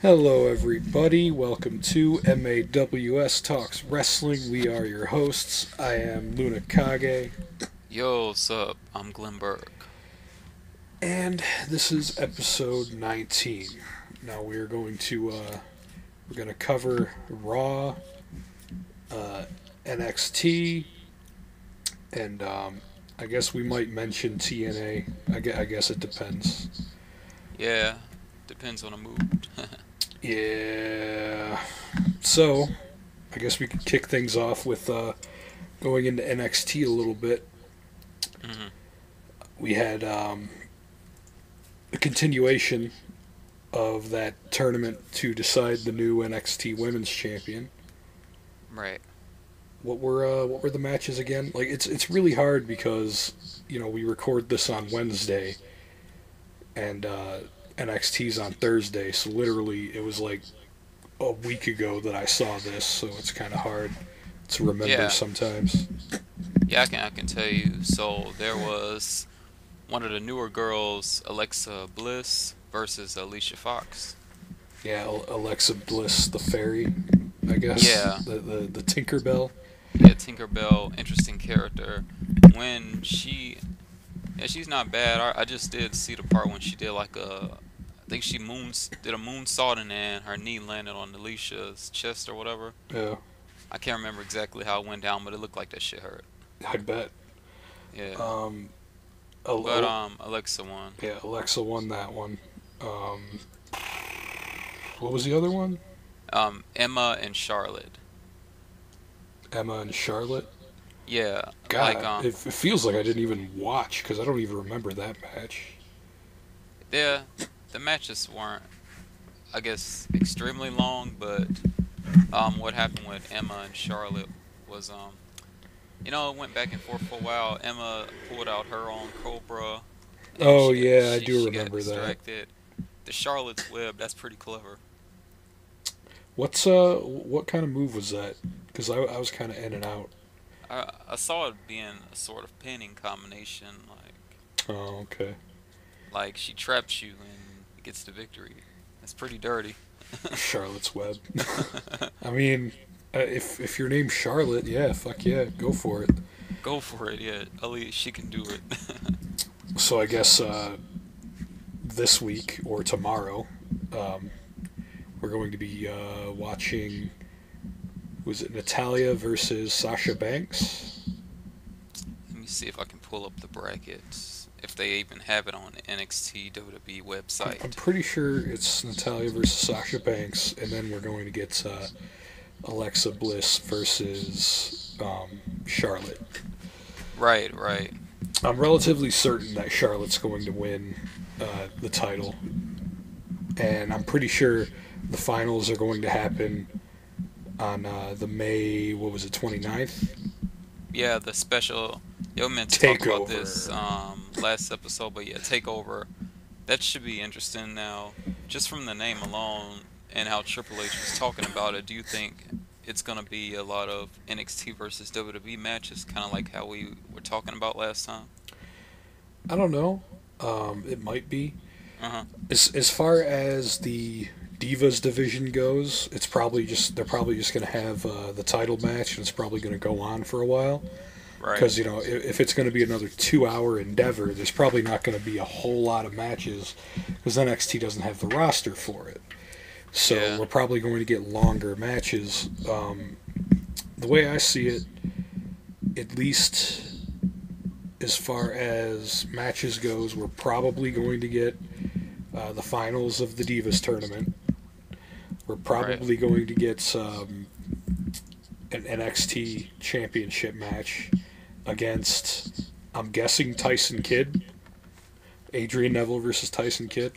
Hello, everybody. Welcome to MAWS Talks Wrestling. We are your hosts. I am LunaKage, Yo, what's up? I'm Glenburg. and this is episode 19. Now we're going to cover Raw, uh, NXT, and I guess we might mention TNA. I guess it depends. Yeah, depends on the mood. Yeah. So I guess we could kick things off with going into NXT a little bit. hmm We had a continuation of that tournament to decide the new NXT Women's Champion. Right. What were the matches again? Like it's really hard because we record this on Wednesday and NXT's on Thursday, so literally it was like a week ago that I saw this, so it's kind of hard to remember Yeah, sometimes. yeah, I can tell you. So there was one of the newer girls, Alexa Bliss versus Alicia Fox. Yeah, Alexa Bliss, the fairy, I guess Yeah, the Tinkerbell. yeah, Tinkerbell, interesting character. When she, yeah, she's not bad. I just did see the part when she did I think she did a moonsault and then her knee landed on Alicia's chest or whatever. Yeah, I can't remember exactly how it went down, but it looked like that shit hurt. I bet. Yeah. Um, But Al- Alexa won. yeah, Alexa won that one. Um, what was the other one? Emma and Charlotte. Emma and Charlotte. Yeah, like God, it feels like I didn't even watch because I don't even remember that match. yeah, the matches weren't, I guess, extremely long, but what happened with Emma and Charlotte was it went back and forth for a while. Emma pulled out her own Cobra, and Oh she got yeah, I she do she got remember that. distracted. The Charlotte's Web, that's pretty clever. What kind of move was that? Because I was kind of in and out. I saw it being a sort of pinning combination, Oh okay. like she traps you and gets the victory. That's pretty dirty. Charlotte's Web. I mean, if your name's Charlotte, yeah, fuck yeah, go for it. Go for it, yeah. At least she can do it. So I guess this week or tomorrow, um, we're going to be watching. Was it Natalia versus Sasha Banks? Let me see if I can pull up the brackets. If they even have it on the NXT WWE I'm website. pretty sure it's Natalia versus Sasha Banks, and then we're going to get Alexa Bliss versus Charlotte. Right, right. I'm relatively certain that Charlotte's going to win the title, and I'm pretty sure the finals are going to happen on the May, what was it, 29th? Yeah, the special. Yo, meant to talk about this Takeover. last episode, but yeah, Takeover. That should be interesting now. Just from the name alone and how Triple H was talking about it, do you think it's gonna be a lot of NXT versus WWE matches, kind of like how we were talking about last time? I don't know. It might be. Uh huh. As far as the Divas division goes, they're probably just going to have the title match, and it's probably going to go on for a while. Right. Because if it's going to be another 2 hour endeavor, there's probably not going to be a whole lot of matches because NXT doesn't have the roster for it. So Yeah. we're probably going to get longer matches. The way I see it, at least as far as matches goes, we're probably going to get the finals of the Divas tournament. We're Right. probably going to get an NXT championship match against, I'm guessing, Tyson Kidd. Adrian Neville versus Tyson Kidd.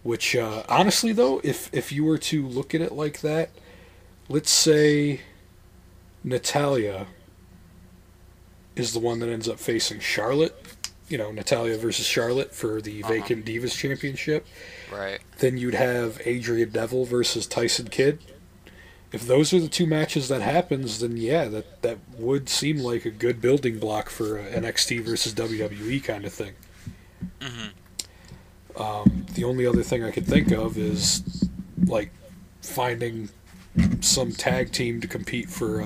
Which, honestly, though, if you were to look at it like that, let's say Natalia is the one that ends up facing Charlotte. Natalia versus Charlotte for the Uh huh. vacant Divas Championship. Right. Then you'd have Adrian Neville versus Tyson Kidd. If those are the two matches that happens, then yeah, that would seem like a good building block for a NXT versus WWE kind of thing. Mhm. The only other thing I could think of is like finding some tag team to compete for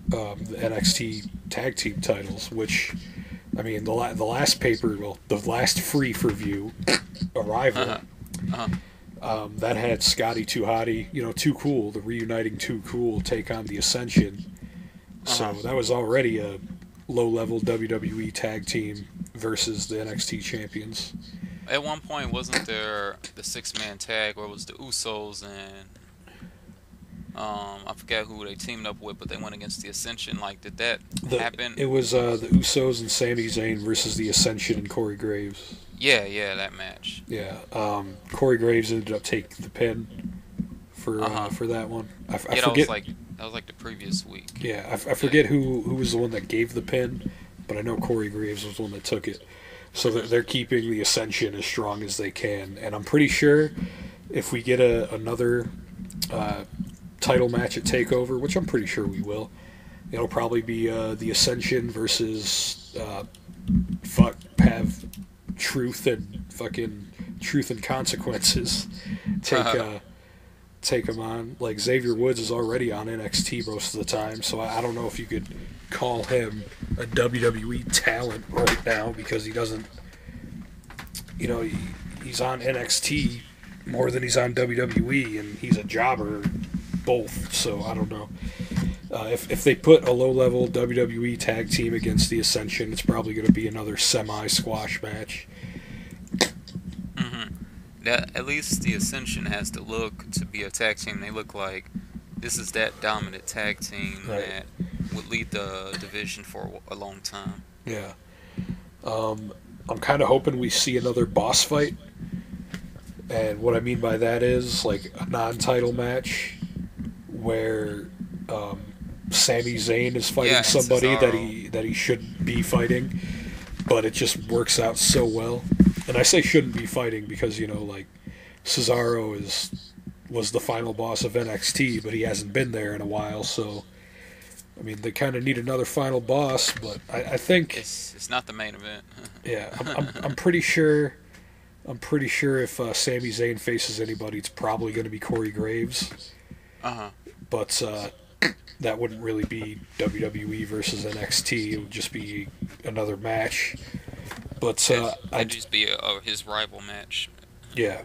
the NXT tag team titles. Which, I mean, the last paper, well, the last free for view, Arrival. Uh-huh. Uh-huh. That had Scotty 2 Hotty, Too Cool, the reuniting Too Cool take on the Ascension. So that was already a low-level WWE tag team versus the NXT champions. At one point, wasn't there the six-man tag where it was the Usos and I forget who they teamed up with, but they went against the Ascension. Like, did that happen? It was the Usos and Sami Zayn versus the Ascension and Corey Graves. Yeah, that match. Yeah, Corey Graves ended up taking the pin for that one. I forget. That was like the previous week. Yeah, I forget who was the one that gave the pin, but I know Corey Graves was the one that took it. So they're keeping the Ascension as strong as they can, and I'm pretty sure if we get another title match at Takeover, which I'm pretty sure we will, it'll probably be the Ascension versus have Truth and Consequences take them on. Like, Xavier Woods is already on NXT most of the time, so I don't know if you could call him a WWE talent right now, because he doesn't, he's on NXT more than he's on WWE, and he's a jobber both, so I don't know. If they put a low-level WWE tag team against the Ascension, it's probably going to be another semi-squash match. At least the Ascension has the look to be a tag team. They look like this is that dominant tag team that would lead the division for a long time. Yeah. I'm kind of hoping we see another boss fight. And what I mean by that is, like, a non-title match where Sami Zayn is fighting somebody that he shouldn't be fighting, but it just works out so well. And I say shouldn't be fighting because, like, Cesaro was the final boss of NXT, but he hasn't been there in a while, so, I mean, they kind of need another final boss, but I think... It's not the main event. Yeah, I'm pretty sure if Sami Zayn faces anybody, it's probably going to be Corey Graves. But that wouldn't really be WWE versus NXT. It would just be another match. But I'd just be his rival match. Yeah,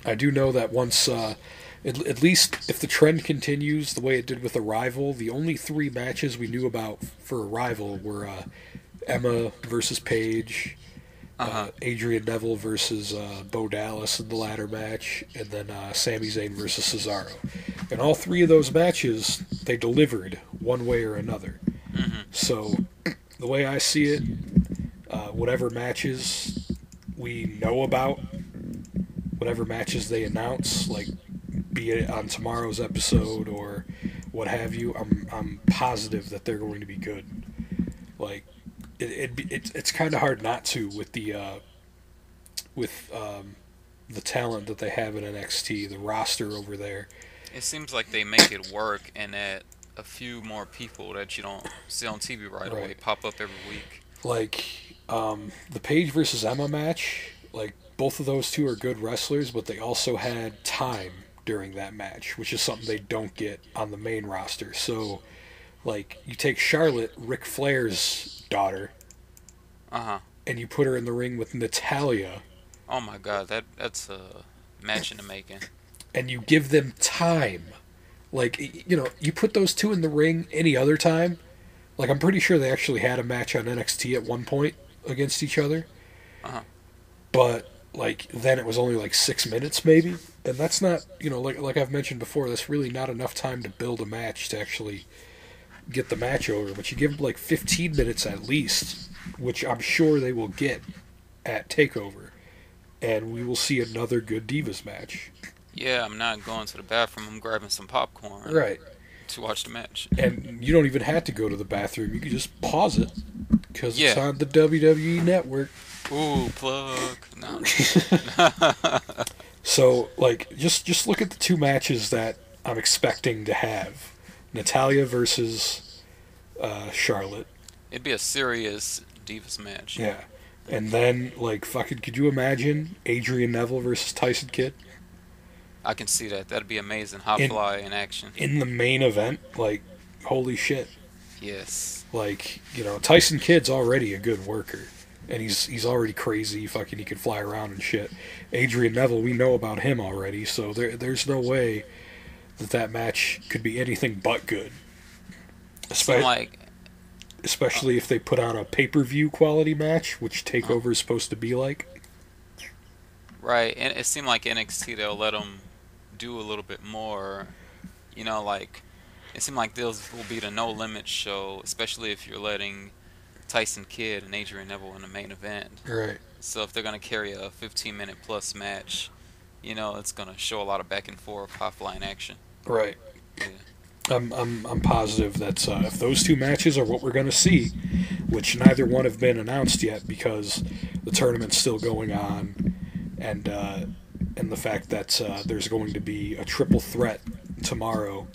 I do know that once, at least if the trend continues the way it did with Arrival, the only 3 matches we knew about for Arrival were Emma versus Paige, Adrian Neville versus Bo Dallas in the ladder match, and then Sami Zayn versus Cesaro. And all 3 of those matches, they delivered one way or another. So the way I see it, whatever matches we know about, whatever matches they announce, like, be it on tomorrow's episode or what have you, I'm positive that they're going to be good. Like, it's kind of hard not to with the talent that they have in NXT, the roster over there. It seems like they make it work, and that a few more people that you don't see on TV right away pop up every week. Like, the Paige versus Emma match, like, both of those two are good wrestlers, but they also had time during that match, which is something they don't get on the main roster. So, like, you take Charlotte, Ric Flair's daughter, and you put her in the ring with Natalya. Oh my God, that's a match in the making. And you give them time. Like, you put those two in the ring any other time. Like, I'm pretty sure they actually had a match on NXT at one point against each other. But, like, then it was only like 6 minutes maybe. And that's not, like I've mentioned before, that's really not enough time to build a match to actually get the match over. But you give them like 15 minutes at least, which I'm sure they will get at TakeOver. And we will see another good Divas match. Yeah, I'm not going to the bathroom. I'm grabbing some popcorn. Right. To watch the match. And you don't even have to go to the bathroom. You can just pause it. Because it's on the WWE Network. Ooh, plug. No. So, like, just look at the 2 matches that I'm expecting to have. Natalya versus Charlotte. It'd be a serious Divas match. Yeah. And then, like, fucking, could you imagine Adrian Neville versus Tyson Kidd? I can see that. That'd be amazing. Hot in fly in action. in the main event. Like, holy shit! Yes. Like, Tyson Kidd's already a good worker, and he's already crazy. Fucking, he can fly around and shit. Adrian Neville, we know about him already, so there's no way that match could be anything but good. Seem like Especially if they put out a pay-per-view quality match, which Takeover is supposed to be like. right, and it seemed like NXT they'll let them do a little bit more. Like it seemed like this will be the No Limit show, especially if you're letting Tyson Kidd and Adrian Neville in the main event. Right. So if they're gonna carry a 15-minute plus match, it's gonna show a lot of back and forth, high flying action. Right. Yeah. I'm positive that if those two matches are what we're going to see, which neither one have been announced yet because the tournament's still going on, and the fact that there's going to be a triple threat tomorrow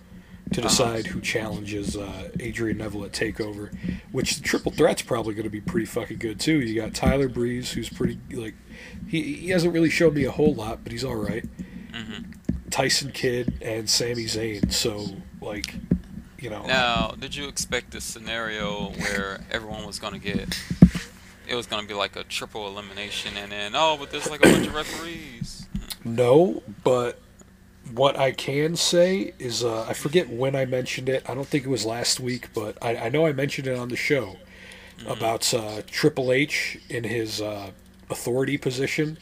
to decide who challenges Adrian Neville at Takeover, which the triple threat's probably going to be pretty fucking good too. You got Tyler Breeze, who's pretty he hasn't really shown me a whole lot, but he's all right. Mm-hmm. Tyson Kidd and Sami Zayn, so Now, did you expect this scenario where everyone was gonna get? It was gonna be like a triple elimination, and then but there's like a bunch of referees. No, but what I can say is I forget when I mentioned it. I don't think it was last week, but I know I mentioned it on the show about Triple H in his authority position.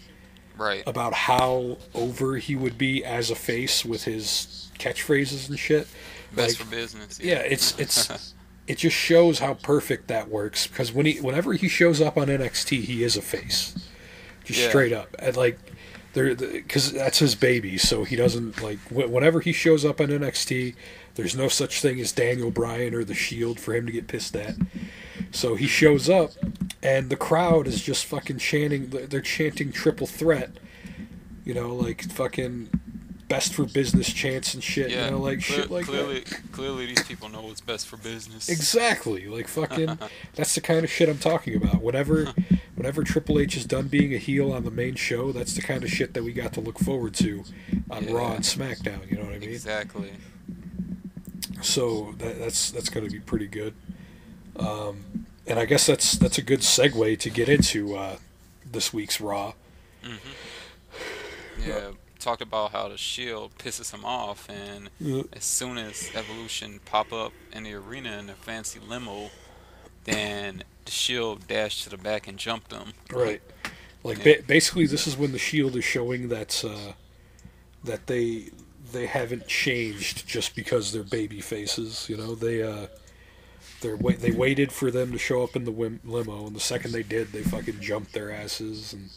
Right. About how over he would be as a face with his catchphrases and shit. Best for business. Yeah, it's it just shows how perfect that works because whenever he shows up on NXT, he is a face, just straight up. And because that's his baby, so he doesn't whenever he shows up on NXT, there's no such thing as Daniel Bryan or the Shield for him to get pissed at. So he shows up, and the crowd is just fucking chanting. They're chanting triple threat, fucking best for business chants and shit. Yeah, shit like that. Clearly, these people know what's best for business. Exactly, fucking. That's the kind of shit I'm talking about. Whenever Triple H is done being a heel on the main show, that's the kind of shit that we got to look forward to on Raw and SmackDown. You know what I mean? Exactly. So that's going to be pretty good. And I guess that's a good segue to get into this week's Raw. Mm-hmm. Yeah, talked about how the Shield pisses him off, and as soon as Evolution pop up in the arena in a fancy limo, then the Shield dashed to the back and jumped them. Right. Basically, this is when the Shield is showing that that they haven't changed just because they're baby faces. They waited for them to show up in the limo, and the second they did, they fucking jumped their asses. And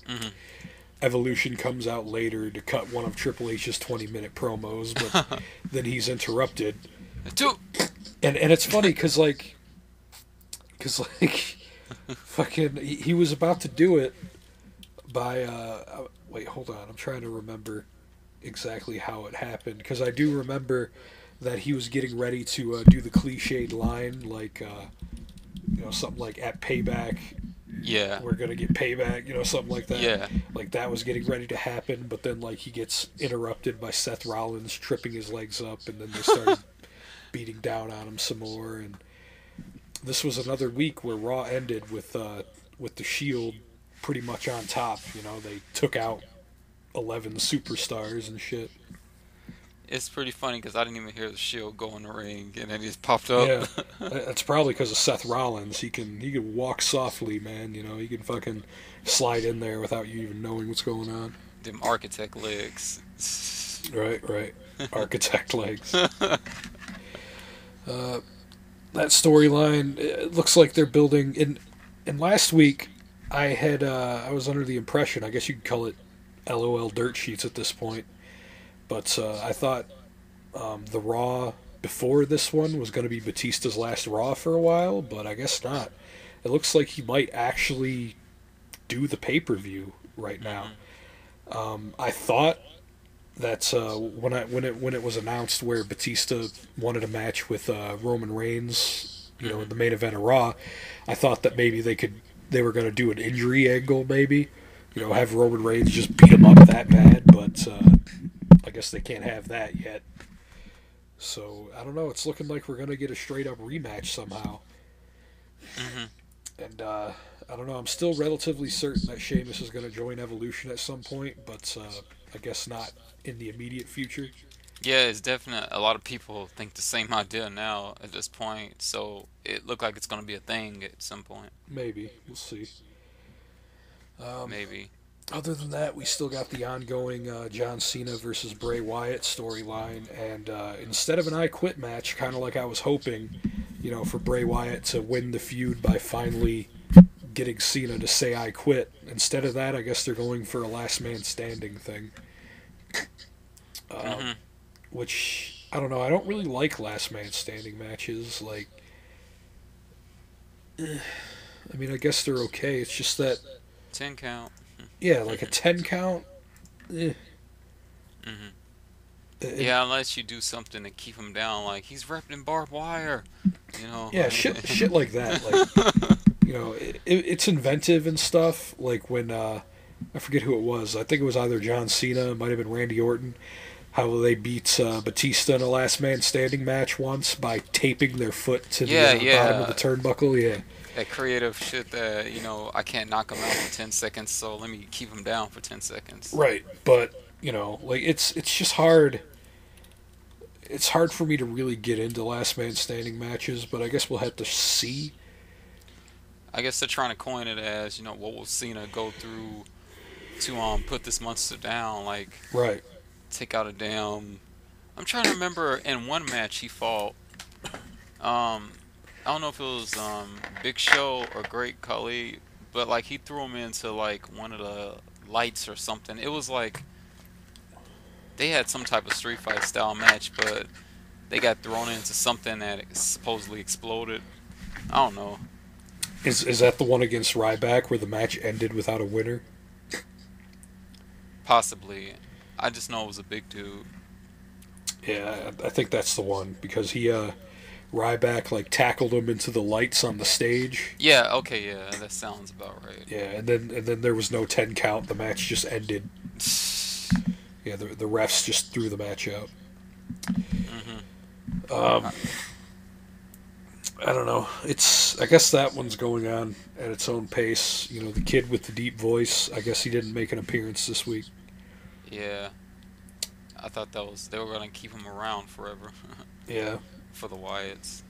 Evolution comes out later to cut one of Triple H's 20-minute promos, but then he's interrupted. And it's funny because fucking he was about to do it by wait, hold on, I'm trying to remember exactly how it happened because I do remember that he was getting ready to do the cliched line something like at Payback. Yeah. We're gonna get payback, something like that. Yeah. That was getting ready to happen, but then he gets interrupted by Seth Rollins tripping his legs up, and then they started beating down on him some more. And this was another week where Raw ended with the Shield pretty much on top. They took out 11 superstars and shit. It's pretty funny because I didn't even hear the Shield go in the ring, and then he just popped up. Yeah, that's probably because of Seth Rollins. He can walk softly, man. He can fucking slide in there without you even knowing what's going on. Them architect legs. Right. Architect legs. That storyline, it looks like they're building. And last week, I was under the impression, I guess you could call it LOL dirt sheets at this point. But I thought the Raw before this one was going to be Batista's last Raw for a while, but I guess not. It looks like he might actually do the pay-per-view right now. I thought that when it was announced where Batista wanted a match with Roman Reigns, in the main event of Raw, I thought that maybe they were going to do an injury angle, maybe, have Roman Reigns just beat him up that bad, but I guess they can't have that yet. So I don't know. It's looking like we're gonna get a straight up rematch somehow. Hmm. And I don't know. I'm still relatively certain that Sheamus is gonna join Evolution at some point, but I guess not in the immediate future. Yeah, it's definite. A lot of people think the same idea now at this point, so it looked like it's gonna be a thing at some point. Maybe we'll see. Maybe. Other than that, we still got the ongoing John Cena versus Bray Wyatt storyline, and instead of an I Quit match, kind of like I was hoping, for Bray Wyatt to win the feud by finally getting Cena to say I quit. Instead of that, I guess they're going for a last man standing thing. Hmm. Which, I don't know, I don't really like last man standing matches. Like, I mean, I guess they're okay. It's just that, 10 count. yeah, like a 10 count. Eh. Hmm. It- Yeah, unless you do something to keep him down, like he's wrapped in barbed wire, you know. Yeah, shit like that. Like, it's inventive and stuff. Like when I forget who it was. I think it was either John Cena, it might have been Randy Orton. How they beat Batista in a last man standing match once by taping their foot to the bottom of the turnbuckle. Yeah, That creative shit that, I can't knock him out for 10 seconds, so let me keep him down for 10 seconds. right. But like it's just hard. It's hard for me to really get into last man standing matches, but I guess we'll have to see. I guess they're trying to coin it as, what will Cena go through to put this monster down, like Right. take out a damn. I'm trying to remember in one match he fought. I don't know if it was Big Show or Great Khali, but like he threw him into like one of the lights or something. It was like they had some type of street fight style match, but they got thrown into something that supposedly exploded. I don't know. Is that the one against Ryback where the match ended without a winner? Possibly. I just know it was a big dude. Yeah, I think that's the one because he Ryback like tackled him into the lights on the stage. Yeah, okay, yeah, that sounds about right. Yeah, and then there was no 10 count. The match just ended. Yeah, the refs just threw the match out. Hmm. I don't know. I guess that one's going on at its own pace. The kid with the deep voice. I guess he didn't make an appearance this week. Yeah. I thought they were gonna keep him around forever. Yeah. For the Wyatts.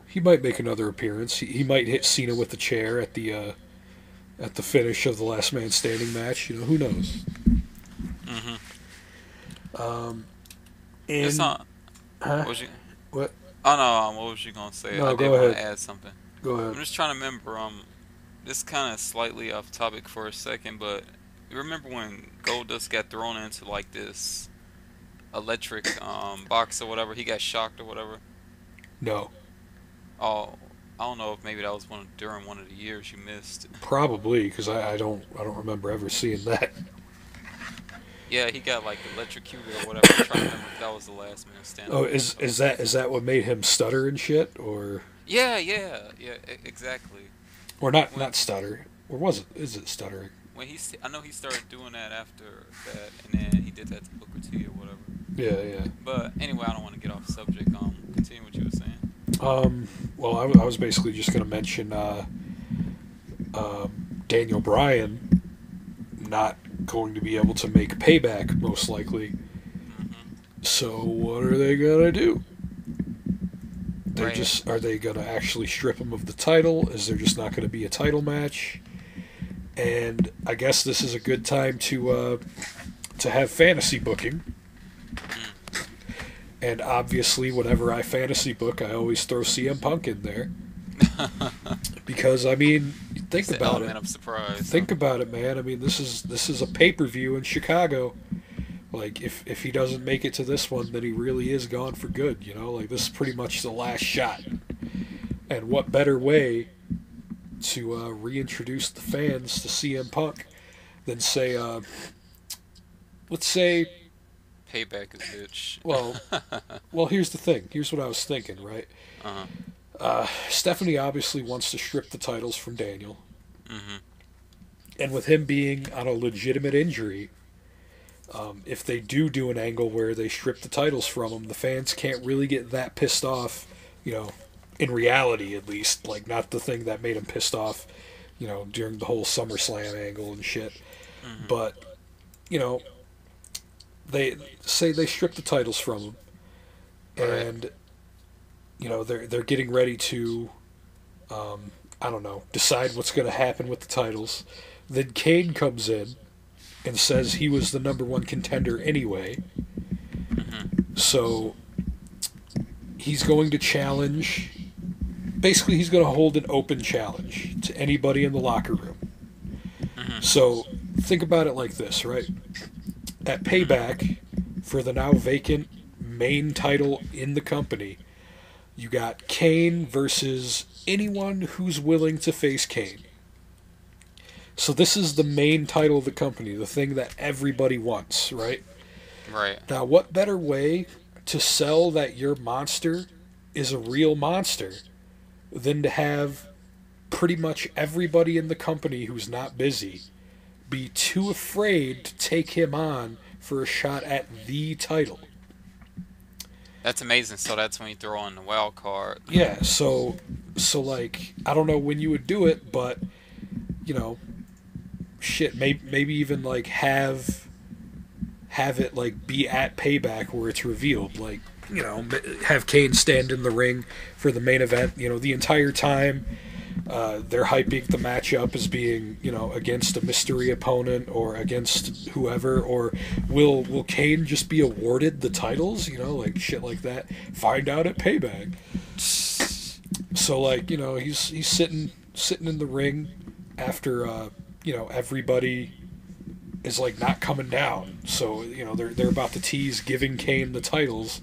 He might make another appearance. He might hit Cena with the chair at the finish of the last man standing match. Who knows? Hmm. And It's not. huh? What was you? What? Oh no. What was you gonna say? No, I did go want ahead. to add something. Go I'm ahead. just trying to remember. This kind of slightly off topic for a second, but you remember when Goldust got thrown into like this electric box or whatever? He got shocked or whatever. No. Oh, I don't know if maybe that was during one of the years you missed. Probably because I don't remember ever seeing that. Yeah, he got like electrocuted or whatever. I'm trying to remember if that was the last man standing. Oh, is that what made him stutter and shit, or Yeah, exactly. or not stutter, or was it? Is it stuttering? I know he started doing that after that, and then he did that to Booker T or whatever. Yeah. But anyway, I don't want to get off subject. Continue what you were saying. Well, I was basically just gonna mention Daniel Bryan not going to be able to make Payback most likely. Hmm. So what are they gonna do? Right. Are they gonna actually strip him of the title? Is there just not gonna be a title match? And I guess this is a good time to have fantasy booking. And obviously, whenever I fantasy book, I always throw CM Punk in there. Because I mean, think It's the about element it. of surprise. Think about it, man. I mean, this is a pay-per-view in Chicago. Like, if he doesn't make it to this one, then he really is gone for good. Like this is pretty much the last shot. And what better way to reintroduce the fans to CM Punk than say, let's say, Payback is bitch. well, here's the thing. Here's what I was thinking, right? Uh-huh. Stephanie obviously wants to strip the titles from Daniel. Hmm. And with him being on a legitimate injury, If they do an angle where they strip the titles from them, the fans can't really get that pissed off, you know, in reality at least. Like, not the thing that made them pissed off, you know, during the whole SummerSlam angle and shit. But, you know, they say they strip the titles from them, and, you know, they're getting ready to, I don't know, decide what's going to happen with the titles. Then Kane comes in and says he was the number one contender anyway. So he's going to challenge. Basically, he's going to hold an open challenge to anybody in the locker room. So think about it like this, right? At Payback, for the now vacant main title in the company, you got Kane versus anyone who's willing to face Kane. So this is the main title of the company, the thing that everybody wants, right? Right. Now, what better way to sell that your monster is a real monster than to have pretty much everybody in the company who's not busy be too afraid to take him on for a shot at the title? That's amazing. So that's when you throw in the wild card. Yeah, so like, I don't know when you would do it, but, you know, shit, maybe even like have it like be at Payback where it's revealed, like, you know, have Kane stand in the ring for the main event, you know, the entire time. They're hyping the matchup as being, you know, against a mystery opponent or against whoever, or will Kane just be awarded the titles, you know, like shit like that. Find out at Payback. So, like, you know, he's sitting in the ring after you know, everybody is like not coming down. So, you know, they're about to tease giving Kane the titles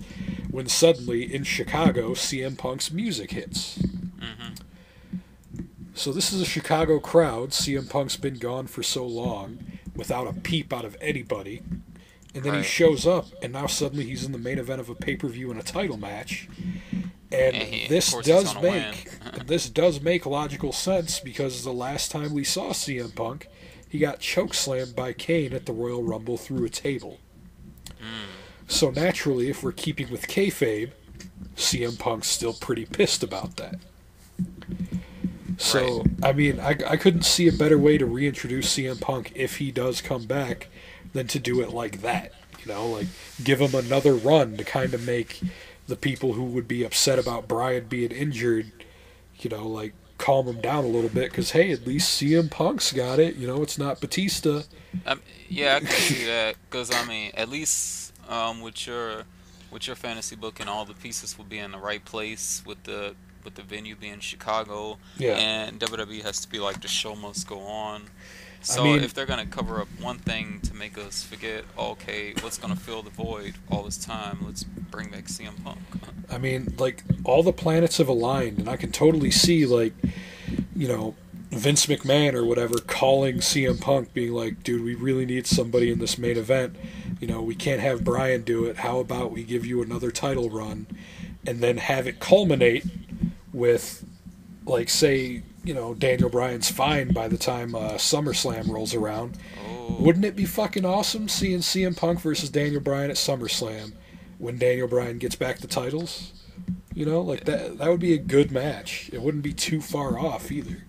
when suddenly in Chicago CM Punk's music hits. So this is a Chicago crowd. CM Punk's been gone for so long without a peep out of anybody. And then he shows up, and now suddenly he's in the main event of a pay-per-view and a title match. And this does make logical sense, because the last time we saw CM Punk, he got chokeslammed by Kane at the Royal Rumble through a table. So naturally, if we're keeping with kayfabe, CM Punk's still pretty pissed about that. So, I mean, I couldn't see a better way to reintroduce CM Punk if he does come back than to do it like that. You know, like, give him another run to kind of make the people who would be upset about Bryan being injured, you know, like, calm him down a little bit, because, hey, at least CM Punk's got it. You know, it's not Batista. Yeah, I can see that, because, I mean, at least with your fantasy book and all the pieces will be in the right place with the venue being Chicago, and WWE has to be like, the show must go on. So, I mean, if they're going to cover up one thing to make us forget, okay, what's going to fill the void all this time, let's bring back CM Punk. I mean, like, all the planets have aligned, and I can totally see, like, you know, Vince McMahon or whatever calling CM Punk, being like, dude, we really need somebody in this main event. You know, we can't have Bryan do it. How about we give you another title run, and then have it culminate with, like, say, you know, Daniel Bryan's fine by the time SummerSlam rolls around. Wouldn't it be fucking awesome seeing CM Punk versus Daniel Bryan at SummerSlam when Daniel Bryan gets back the titles? You know, like, that would be a good match. It wouldn't be too far off either.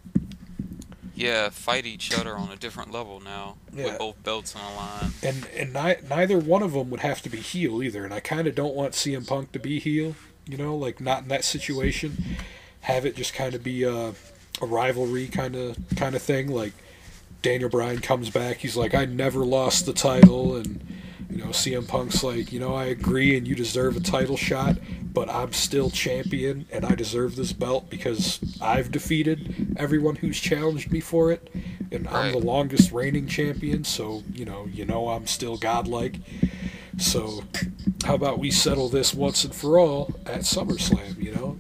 Yeah, fight each other on a different level now, with both belts on the line. And neither one of them would have to be heel either, and I kind of don't want CM Punk to be heel, you know, like, not in that situation. Have it just kind of be a rivalry kind of thing, like, Daniel Bryan comes back, he's like, I never lost the title, and, you know, CM Punk's like, you know, I agree and you deserve a title shot, but I'm still champion and I deserve this belt because I've defeated everyone who's challenged me for it, and I'm the longest reigning champion, so, you know I'm still godlike. So how about we settle this once and for all at SummerSlam, you know?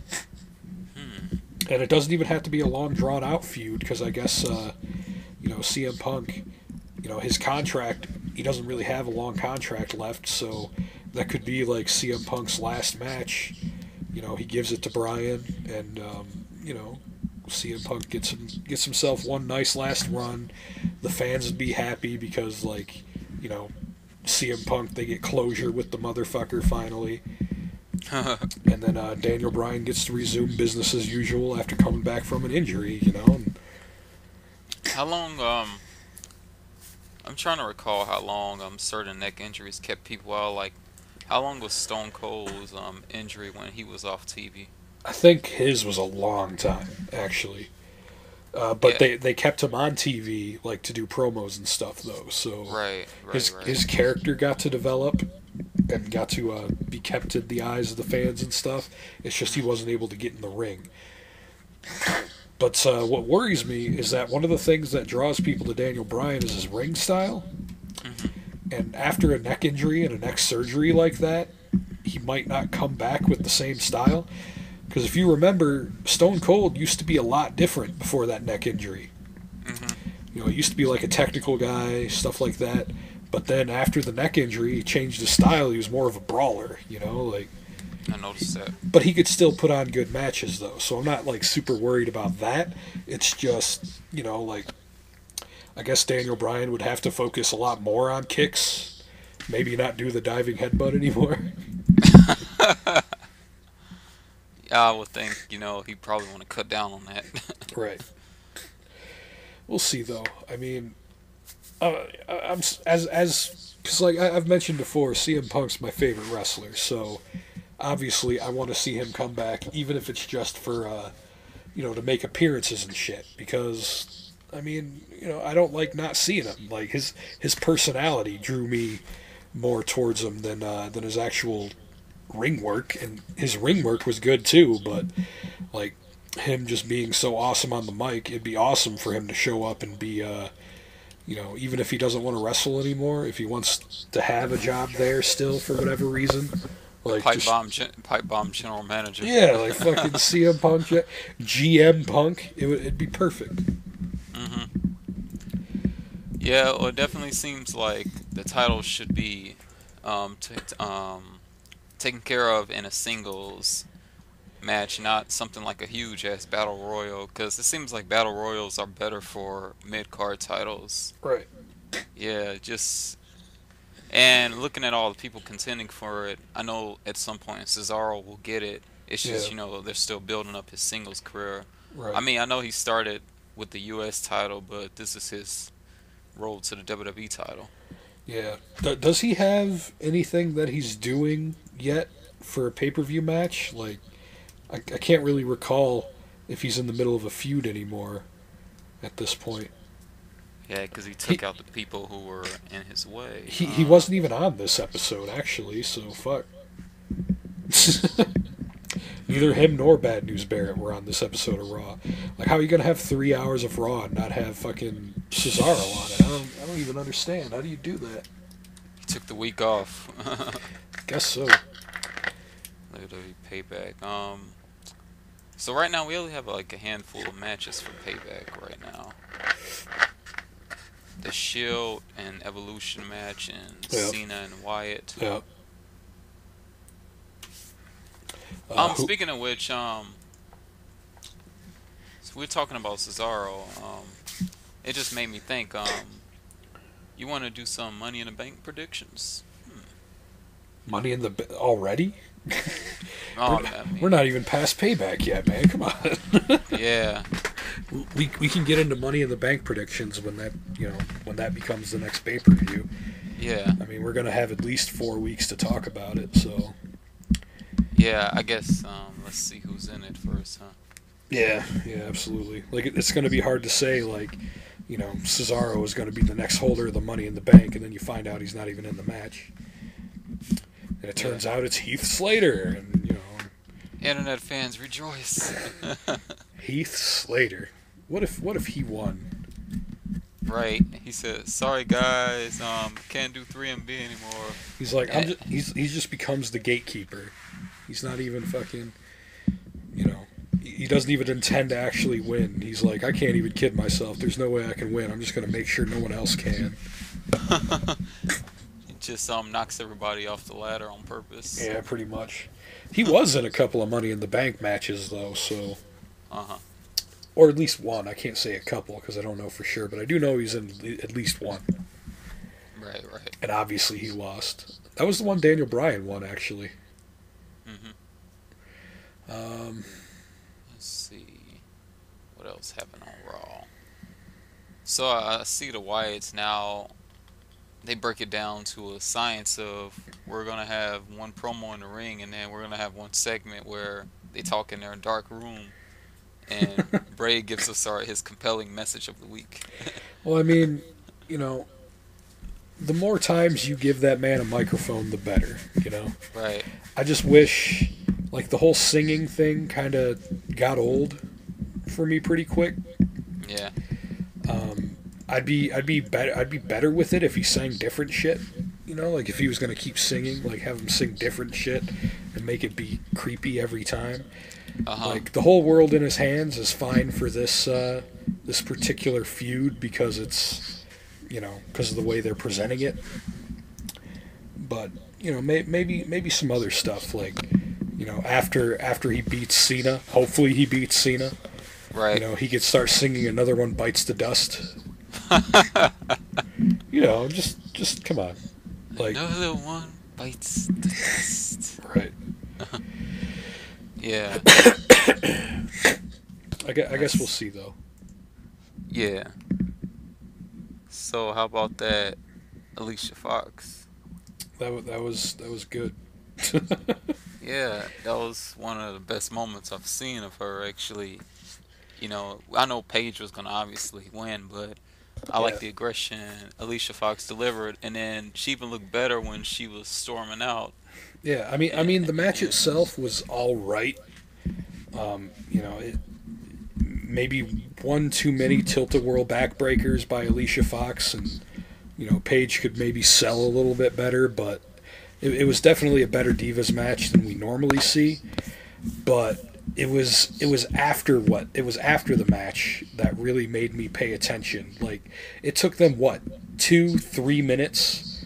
And it doesn't even have to be a long drawn out feud, because I guess you know, CM Punk, you know, his contract, he doesn't really have a long contract left, so that could be like CM Punk's last match. You know, he gives it to Bryan, and you know, CM Punk gets himself one nice last run. The fans would be happy because, like, you know, CM Punk, they get closure with the motherfucker finally. And then Daniel Bryan gets to resume business as usual after coming back from an injury, you know. And How long, I'm trying to recall how long certain neck injuries kept people out. Like, how long was Stone Cold's injury when he was off TV? I think his was a long time, actually. But Yeah. they kept him on TV, like, to do promos and stuff, though. So Right, his right, his right. character got to develop and got to be kept in the eyes of the fans and stuff. It's just he wasn't able to get in the ring. But what worries me is that one of the things that draws people to Daniel Bryan is his ring style. And after a neck injury and a neck surgery like that, he might not come back with the same style. Because if you remember, Stone Cold used to be a lot different before that neck injury. You know, he used to be like a technical guy, stuff like that. But then after the neck injury, he changed his style. He was more of a brawler, you know, like. I noticed that. But he could still put on good matches, though. So I'm not like super worried about that. It's just, you know, like, I guess Daniel Bryan would have to focus a lot more on kicks. Maybe not do the diving headbutt anymore. I would think, he probably want to cut down on that. Right. We'll see, though. I mean, I'm as because like I've mentioned before, CM Punk's my favorite wrestler. So obviously, I want to see him come back, even if it's just for to make appearances and shit. Because I mean, I don't like not seeing him. Like his personality drew me more towards him than his actual ring work, and his ring work was good too. But like him just being so awesome on the mic, it'd be awesome for him to show up and be even if he doesn't want to wrestle anymore, if he wants to have a job there still for whatever reason, like Pipe bomb general manager. yeah, like fucking CM Punk, GM Punk, it'd be perfect. Yeah, well, it definitely seems like the title should be taken care of in a singles match, not something like a huge ass battle royal, because it seems like battle royals are better for mid card titles. Right. Yeah, and looking at all the people contending for it, I know at some point Cesaro will get it. It's just they're still building up his singles career. Right. I mean, I know he started with the U.S. title, but this is his road to the WWE title. Yeah. Does he have anything that he's doing yet for a pay-per-view match? Like, I can't really recall if he's in the middle of a feud anymore at this point. Yeah, because he took out the people who were in his way. He wasn't even on this episode, actually, so fuck. Neither him nor Bad News Barrett were on this episode of Raw. Like, how are you going to have 3 hours of Raw and not have fucking Cesaro on it? I don't even understand. How do you do that? He took the week off. Guess so. WWE Payback. So right now we only have like a handful of matches for Payback right now. The Shield and Evolution match and Cena and Wyatt. Yeah. Speaking of which, so we're talking about Cesaro. It just made me think. You want to do some Money in the Bank predictions? Money in the already? Man, we're not even past Payback yet, man. Come on. Yeah. We can get into Money in the Bank predictions when that becomes the next pay-per-view. Yeah. I mean, we're gonna have at least 4 weeks to talk about it, so. Yeah, I guess. Let's see who's in it first, huh? Yeah, absolutely. Like, it's gonna be hard to say, like, Cesaro is gonna be the next holder of the Money in the Bank, and then you find out he's not even in the match, and it turns out it's Heath Slater, and Internet fans rejoice. Heath Slater. What if he won? Right. He said, "Sorry guys, can't do 3MB anymore." He's like, he just becomes the gatekeeper. He's not even fucking, he doesn't even intend to actually win. He's like, I can't even kid myself. There's no way I can win. I'm just gonna make sure no one else can. He just knocks everybody off the ladder on purpose. Yeah, pretty much. He was in a couple of Money in the Bank matches though, so. Or at least one. I can't say a couple because I don't know for sure, but I do know he's in at least one. Right, right. And obviously he lost. That was the one Daniel Bryan won, actually. Hmm. Um, Let's see. What else happened on Raw? So I see the Wyatts now. They break it down to a science of we're gonna have one promo in the ring, and then we're gonna have one segment where they talk in their dark room, and Bray gives us his compelling message of the week. well, I mean, you know, the more times you give that man a microphone, the better, you know? Right. I just wish, like, the whole singing thing kind of got old for me pretty quick. Yeah. I'd be better with it if he sang different shit. You know, like if he was gonna keep singing, like have him sing different shit and make it be creepy every time. Like the whole world in his hands is fine for this this particular feud because it's, you know, because of the way they're presenting it. But you know, maybe some other stuff like, you know, after he beats Cena, hopefully he beats Cena. Right. You know, he could start singing Another One Bites the Dust. You know, just come on. Like, Another one bites the dust. Right. Yeah. I guess we'll see though. Yeah. So how about that, Alicia Fox? That was good. Yeah, that was one of the best moments I've seen of her actually. You know, I know Paige was gonna obviously win, but I like the aggression Alicia Fox delivered, and then she even looked better when she was storming out. Yeah, I mean the match itself was all right. You know, maybe one too many tilt-a-whirl backbreakers by Alicia Fox, and you know Paige could maybe sell a little bit better, but it was definitely a better Divas match than we normally see. But it was after the match that really made me pay attention. Like it took them 2-3 minutes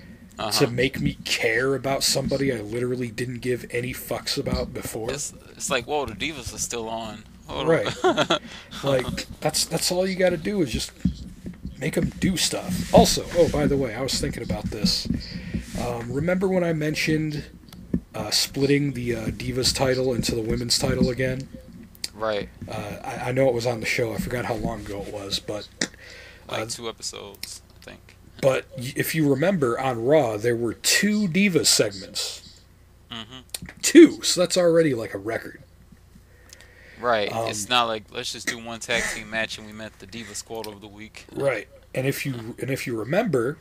to make me care about somebody I literally didn't give any fucks about before. It's like, whoa, the Divas are still on. Hold right. on. Like that's all you got to do is just make them do stuff. Also, oh by the way, I was thinking about this. Remember when I mentioned splitting the Divas title into the women's title again? Right. I know it was on the show. I forgot how long ago it was, but like 2 episodes, I think. But if you remember, on Raw there were 2 Divas segments. 2, so that's already like a record. Right. It's not like let's just do one tag team match and we met the Diva Squad of the week. Right. And if you remember,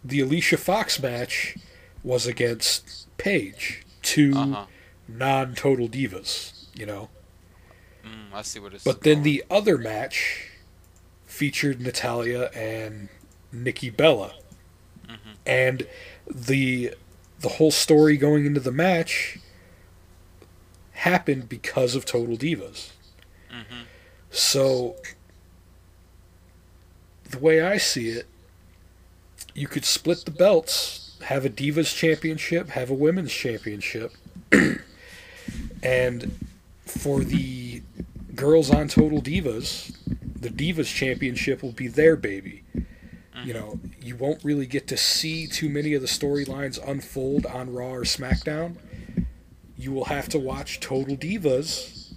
the Alicia Fox match was against Paige, 2 non-total divas, you know. I see what it's. But then the other match featured Natalya and Nikki Bella, and the whole story going into the match happened because of Total Divas. So the way I see it, you could split the belts, have a Divas Championship, have a Women's Championship, and for the girls on Total Divas, the Divas Championship will be their baby. You know, you won't really get to see too many of the storylines unfold on Raw or SmackDown. You will have to watch Total Divas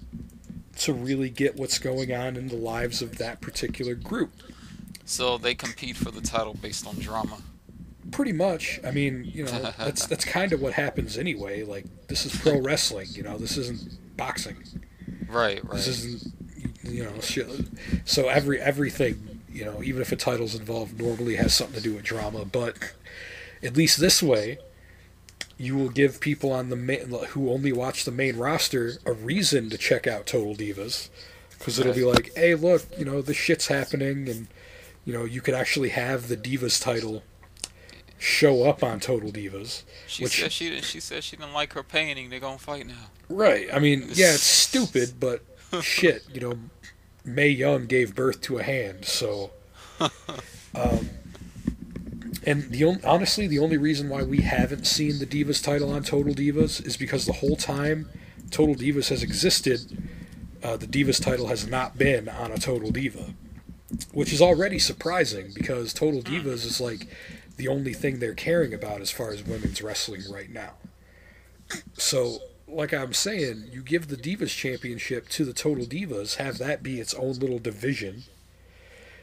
to really get what's going on in the lives of that particular group. So they compete for the title based on drama. Pretty much. I mean, you know, that's kind of what happens anyway. Like, this is pro wrestling, you know, this isn't boxing. Right. This isn't, you know, shit. So everything, you know, even if a title's involved, normally has something to do with drama. But at least this way, you will give people on the who only watch the main roster a reason to check out Total Divas, because it'll be like, hey, look, you know, this shit's happening, and you know, you could actually have the Divas title show up on Total Divas. She said she didn't like her painting. They're gonna fight now. Right. I mean, yeah, it's stupid, but shit, you know, Mae Young gave birth to a hand, so. And honestly, the only reason why we haven't seen the Divas title on Total Divas is because the whole time Total Divas has existed, the Divas title has not been on a Total Diva, which is already surprising because Total Divas is like the only thing they're caring about as far as women's wrestling right now. So, like I'm saying, you give the Divas Championship to the Total Divas, have that be its own little division,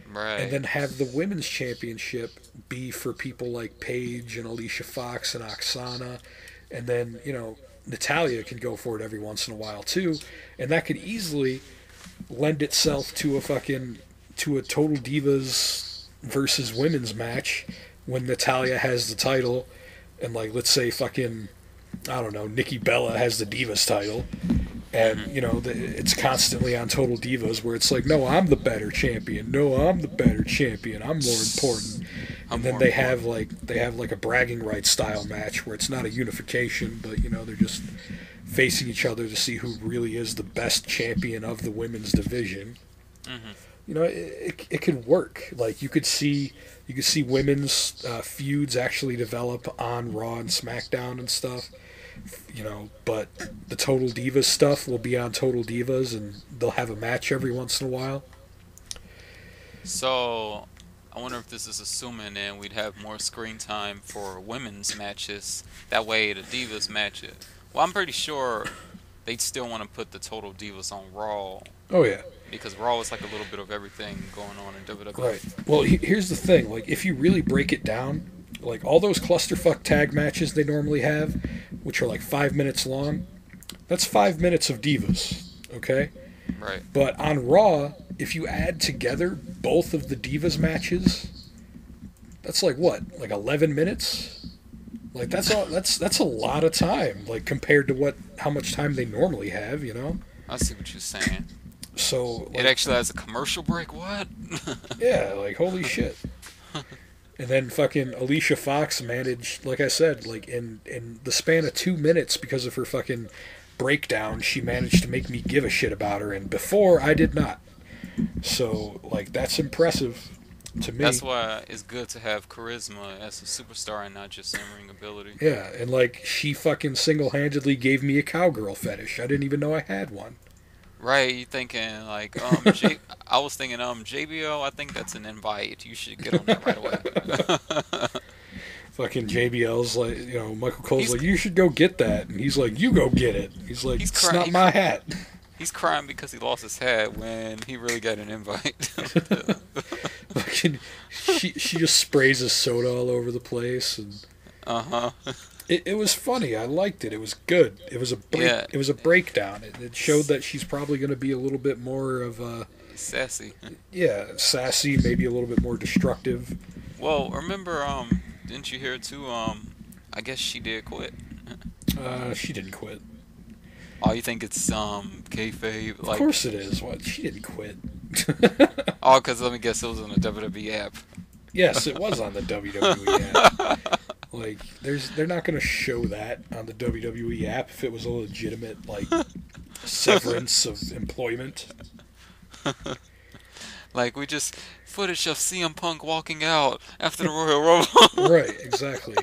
and Right. then have the Women's Championship be for people like Paige and Alicia Fox and Oksana, and then, Natalia can go for it every once in a while too, and that could easily lend itself to a Total Divas versus Women's match when Natalia has the title, and like let's say fucking I don't know, Nikki Bella has the Divas title, and it's constantly on Total Divas where it's like, no, I'm the better champion. No, I'm the better champion. I'm more important. And then they have like a bragging rights style match where it's not a unification, but they're just facing each other to see who really is the best champion of the women's division. It could work. Like you could see women's feuds actually develop on Raw and SmackDown and stuff. But the Total Divas stuff will be on Total Divas, and they'll have a match every once in a while. So, I wonder if this is assuming then we'd have more screen time for women's matches. That way, the Divas matches. Well, I'm pretty sure they'd still want to put the Total Divas on Raw. Oh yeah. Because Raw is like a little bit of everything going on in WWE. Right. Well, here's the thing. Like, if you really break it down, like all those clusterfuck tag matches they normally have, which are like 5 minutes long, that's 5 minutes of Divas, okay? Right. But on Raw, if you add together both of the Divas matches, that's like what? Like 11 minutes? Like that's a lot of time, like compared to how much time they normally have, I see what you're saying. So it actually has a commercial break. What? Yeah, like holy shit. And then fucking Alicia Fox managed, like I said, like in the span of 2 minutes, because of her fucking breakdown, she managed to make me give a shit about her, and before I did not. So like that's impressive to me. That's why it's good to have charisma as a superstar and not just in-ring ability. Yeah, and like she fucking single-handedly gave me a cowgirl fetish. I didn't even know I had one. Right, you thinking like I was thinking JBL, I think that's an invite. You should get on that right away. Fucking JBL's like, Michael Cole's like, you should go get that, and he's like, you go get it. He's like, it's not my hat. He's crying because he lost his hat when he really got an invite. Fucking, she just sprays his soda all over the place, and It was funny. I liked it. It was good. It was a breakdown. It showed that she's probably going to be a little bit more of a sassy. Yeah, sassy, maybe a little bit more destructive. Well, remember, didn't you hear too? I guess she did quit. She didn't quit. Oh, you think it's kayfabe? Of course it is. What? She didn't quit. Oh, because let me guess, it was on the WWE app. Yes, it was on the WWE app. Like, they're not going to show that on the WWE app if it was a legitimate, severance of employment. Like, we just footage of CM Punk walking out after the Royal Rumble. Right, exactly.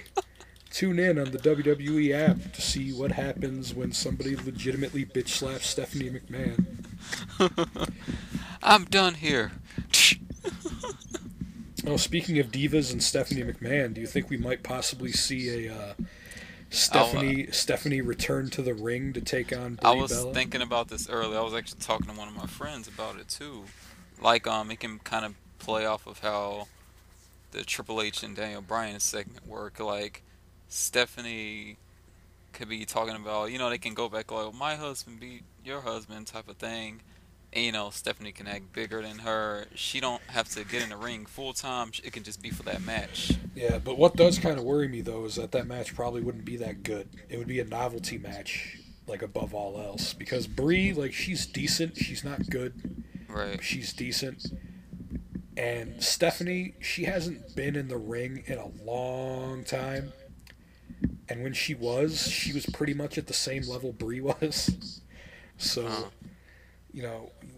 Tune in on the WWE app to see what happens when somebody legitimately bitch slaps Stephanie McMahon. I'm done here. Oh, speaking of divas and Stephanie McMahon, do you think we might possibly see a Stephanie return to the ring to take on Brie I was Bella? thinking about this earlier. I was actually talking to one of my friends about it too. Like, it can kind of play off of how the Triple H and Daniel Bryan segment work. Like, Stephanie could be talking about, they can go back like, my husband beat your husband type of thing. And, Stephanie can act bigger than her. She don't have to get in the ring full time. It can just be for that match. Yeah, but what does kind of worry me, though, is that match probably wouldn't be that good. It would be a novelty match, above all else. Because Brie, she's decent. She's not good. Right. She's decent. And Stephanie, she hasn't been in the ring in a long time. And when she was pretty much at the same level Brie was. So...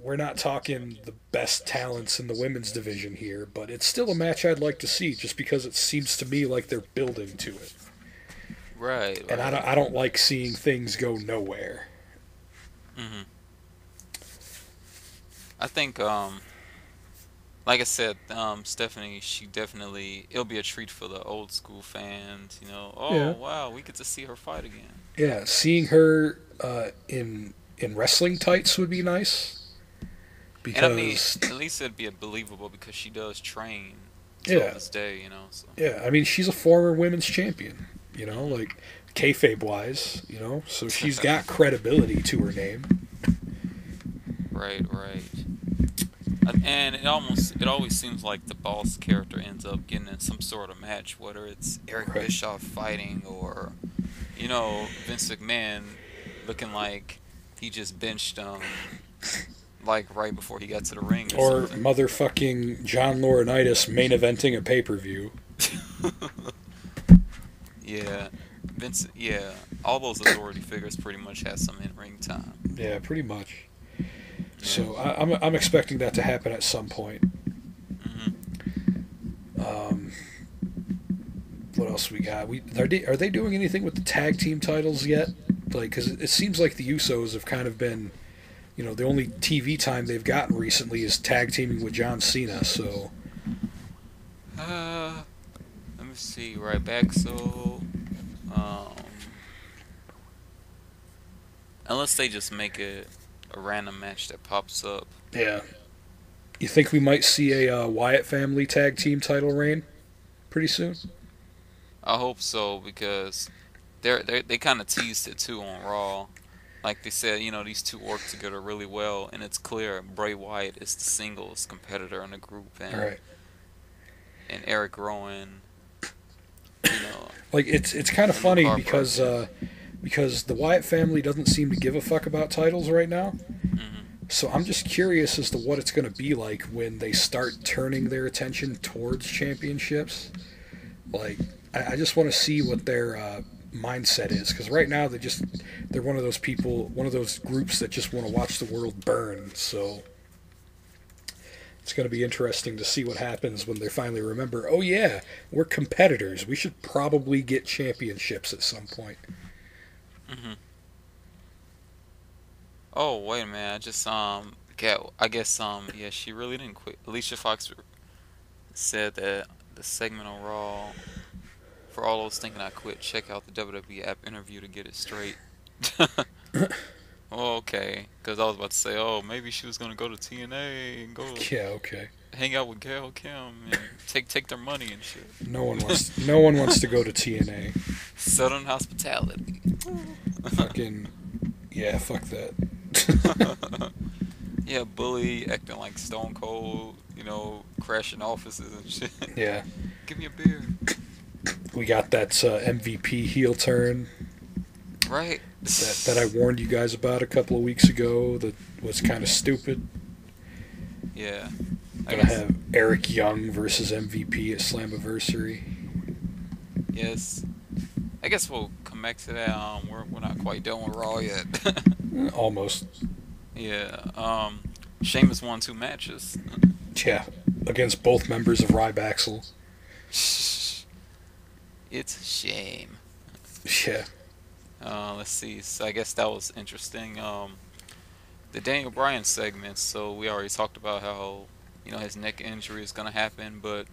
we're not talking the best talents in the women's division here, but it's still a match I'd like to see just because it seems to me like they're building to it. Right. And I don't like seeing things go nowhere. I think like I said, Stephanie, she definitely, it'll be a treat for the old school fans. Oh Yeah, wow, we get to see her fight again. yeah. Seeing her in wrestling tights would be nice And I mean, because at least it'd be believable because she does train till yeah, this day. So. yeah. I mean, she's a former women's champion. Like kayfabe wise. So she's got credibility to her name. Right, right. And it always seems like the boss character ends up getting in some sort of match, whether it's Eric Right. Bischoff fighting or, Vince McMahon looking like he just benched like right before he got to the ring or Or something. motherfucking John Laurinaitis main eventing a pay per view. Yeah, Vince. Yeah, all those authority figures pretty much have some in-ring time. Yeah, pretty much. Yeah. So I'm expecting that to happen at some point. Hmm. Um, what else we got? Are they doing anything with the tag team titles yet? Like, because it seems like the Usos have kind of been, the only TV time they've gotten recently is tag teaming with John Cena. So Uh, Let me see. Right back. So, um, unless they just make it a random match that pops up. yeah, you think we might see a Wyatt family tag team title reign pretty soon? I hope so because they kind of teased it too on Raw. Like they said, these two work together really well, and it's clear Bray Wyatt is the singles competitor in the group, All right. and Eric Rowan, you know, Like it's kind of and Luke funny Harper. because the Wyatt family doesn't seem to give a fuck about titles right now. Hmm. So I'm just curious as to what it's going to be like when they start turning their attention towards championships. Like I just want to see what their mindset is because right now they're one of those people, one of those groups that just want to watch the world burn. So it's going to be interesting to see what happens when they finally remember. Oh yeah, we're competitors. We should probably get championships at some point. Hmm. Oh wait a minute, I just I guess yeah, she really didn't quit. Alicia Fox said that the segment on Raw. For all those thinking I quit, check out the WWE app interview to get it straight. Oh, okay, because I was about to say, oh, maybe she was gonna go to TNA and go Yeah, okay. hang out with Gail Kim and take their money and shit. No one wants to go to TNA. Southern hospitality. Fucking yeah, fuck that. Yeah, bully acting like Stone Cold, crashing offices and shit. Yeah, Give me a beer. we got that MVP heel turn Right. that I warned you guys about a couple of weeks ago. That was kind of stupid. Yeah. I Gonna guess. have Eric Young versus MVP at Slammiversary. Yes. I guess we'll come back to that. We're not quite done with Raw yet. Almost. Yeah. Sheamus won 2 matches. Yeah, against both members of Rybaxel. It's a shame. Yeah. Let's see. So I guess that was interesting. The Daniel Bryan segment. So we already talked about how his neck injury is gonna happen, but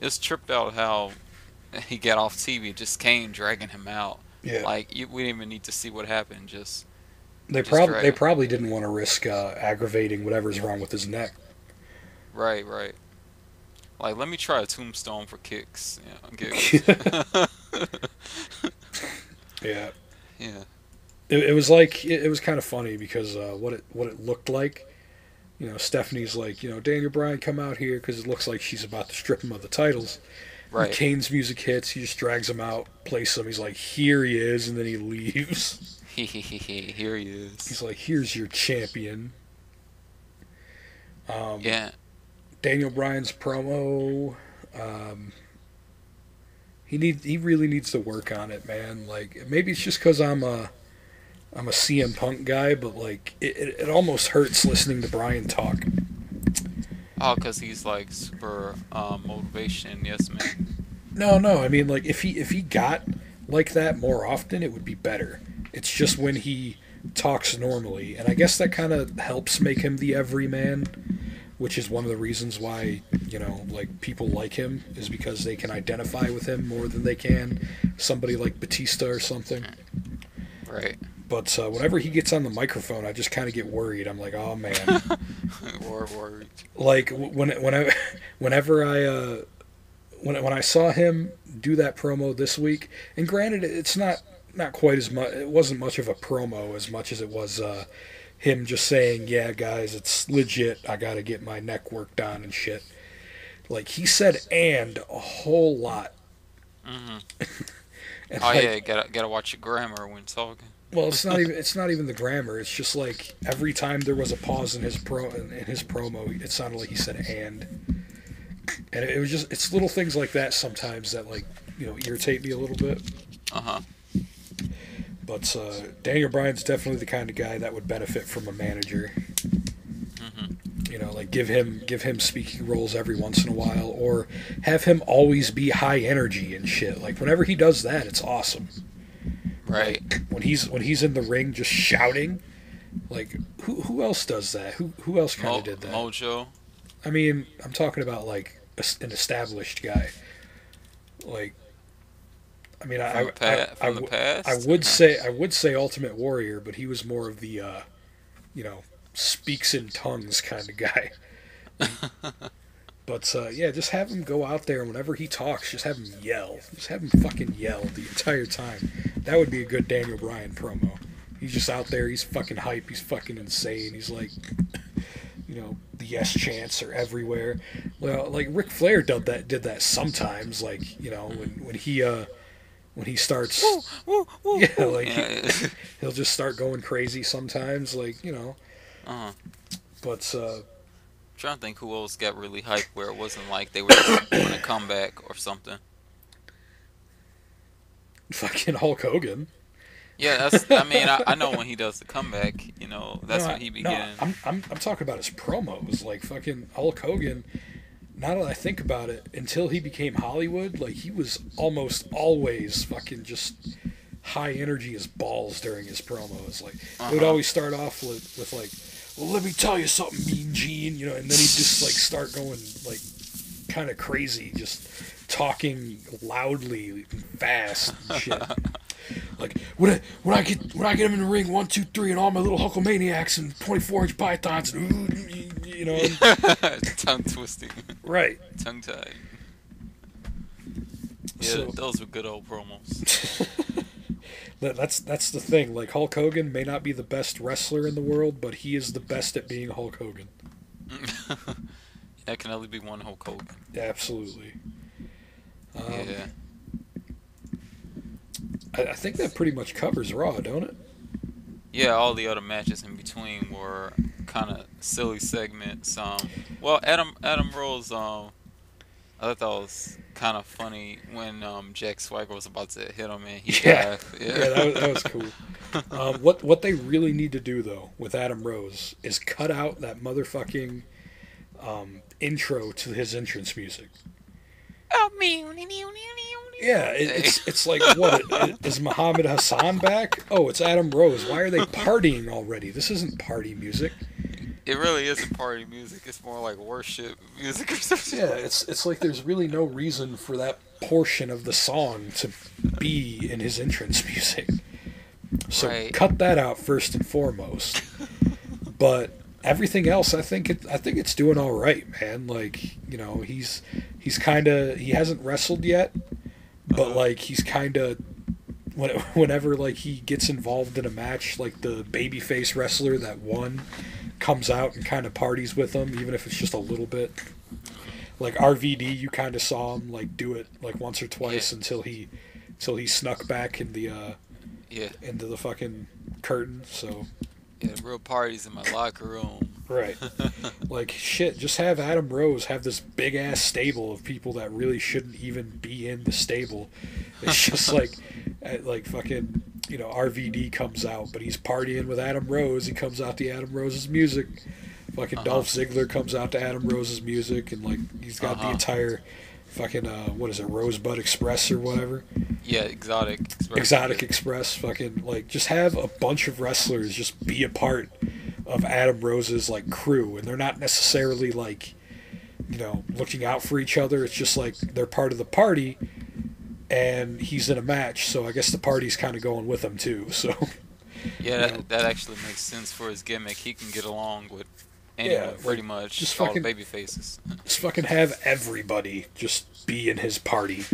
it's tripped out how he got off TV. Just Kane dragging him out. Yeah. Like we didn't even need to see what happened. They Just probably drag they him. probably didn't want to risk aggravating whatever's wrong with his neck. Right, right. Like let me try a tombstone for kicks. Giggles. Yeah. Yeah. It was like it was kind of funny because what it looked like, Stephanie's like, Daniel Bryan, come out here because it looks like she's about to strip him of the titles. And Right. Kane's music hits, he just drags him out, plays him. He's like, here he is, and then he leaves. Here he is. He's like, here's your champion. Yeah. Daniel Bryan's promo. He really needs to work on it, man. Like maybe it's just because I'm a CM Punk guy, but like it almost hurts listening to Bryan talk. Oh, cause he's like super motivation, yes man. No. I mean, like if he got like that more often, it would be better. It's just when he talks normally, and I guess that kind of helps make him the everyman. which is one of the reasons why, like, people like him, is because they can identify with him more than they can somebody like Batista or something. Right. But whenever he gets on the microphone, I just kind of get worried. I'm like, oh man. Worried. Like whenever I saw him do that promo this week, and granted, it's not quite as much. It wasn't much of a promo as much as it was him just saying, "Yeah, guys, it's legit. I got to get my neck worked on and shit." Like, he said "and" a whole lot. Mm-hmm. And yeah, gotta watch your grammar when talking. Well, it's not even the grammar. It's just like every time there was a pause in his promo, it sounded like he said "and," and it was just, it's little things like that sometimes that, like, irritate me a little bit. But Daniel Bryan's definitely the kind of guy that would benefit from a manager. Like, give him speaking roles every once in a while, or have him always be high energy and shit. Like, whenever he does that, it's awesome. Right. Like, when he's in the ring just shouting, like, who else does that? Who else kind of did that? Mojo. I mean, I'm talking about, like, an established guy. Like, I mean, I would say Ultimate Warrior, but he was more of the speaks in tongues kind of guy. But yeah, just have him go out there, and whenever he talks, just have him yell. Just have him fucking yell the entire time. That would be a good Daniel Bryan promo. He's just out there, he's fucking hype, he's fucking insane. He's like, the yes chants are everywhere. Well, like, Ric Flair did that sometimes, like, when he starts, he'll just start going crazy sometimes, like, But I'm trying to think who else got really hyped where it wasn't like they were just doing a comeback or something. Fucking Hulk Hogan. Yeah, I know when he does the comeback, that's when he begins. I'm talking about his promos, like, fucking Hulk Hogan. Now that I think about it, until he became Hollywood, like, he was almost always fucking just high energy as balls during his promos. Like, it would always start off with like, "Well, let me tell you something, Mean Gene," and then he'd just, like, start going, like, kind of crazy, just talking loudly and fast and shit. Like, when I get him in the ring, 1, 2, 3, and all my little Hulkamaniacs and 24-inch pythons, tongue twisting, right? Tongue tied. Yeah, So, those were good old promos. That's the thing. Like, Hulk Hogan may not be the best wrestler in the world, but he is the best at being Hulk Hogan. That can only be one Hulk Hogan. Absolutely. Yeah. I think that pretty much covers Raw, don't it? Yeah, all the other matches in between were kind of silly segments. Well, Adam Rose, I thought that was kind of funny when Jack Swagger was about to hit him and he dived. Yeah, that was cool. What they really need to do, though, with Adam Rose is cut out that motherfucking intro to his entrance music. Yeah, it's like, what, is Muhammad Hassan back? Oh, it's Adam Rose. Why are they partying already? This isn't party music. It really isn't party music. It's more like worship music or something. Yeah, it's like there's really no reason for that portion of the song to be in his entrance music. So cut that out first and foremost. But everything else, I think it's doing all right, man. Like, he hasn't wrestled yet, but like, he's kind of, whenever, like, he gets involved in a match, like, the babyface wrestler that won comes out and kind of parties with him, even if it's just a little bit. Like, RVD, you kind of saw him, like, do it, like, once or twice until he snuck back in the into the fucking curtain. So yeah, real parties in my locker room. Right. Like, shit, just have Adam Rose have this big ass stable of people that really shouldn't even be in the stable. It's just like fucking, RVD comes out, but he's partying with Adam Rose. He comes out to Adam Rose's music. Fucking Dolph Ziggler comes out to Adam Rose's music, and, like, he's got the entire fucking, what is it, Rosebud Express or whatever? Yeah, Exotic Express. Exotic Express. Fucking, like, just have a bunch of wrestlers just be a part of Adam Rose's like crew, and they're not necessarily like, looking out for each other. It's just like they're part of the party, and he's in a match, so I guess the party's kind of going with him too. So Yeah, that actually makes sense for his gimmick. He can get along with anyone, pretty much. Just All fucking the baby faces. just fucking have everybody just be in his party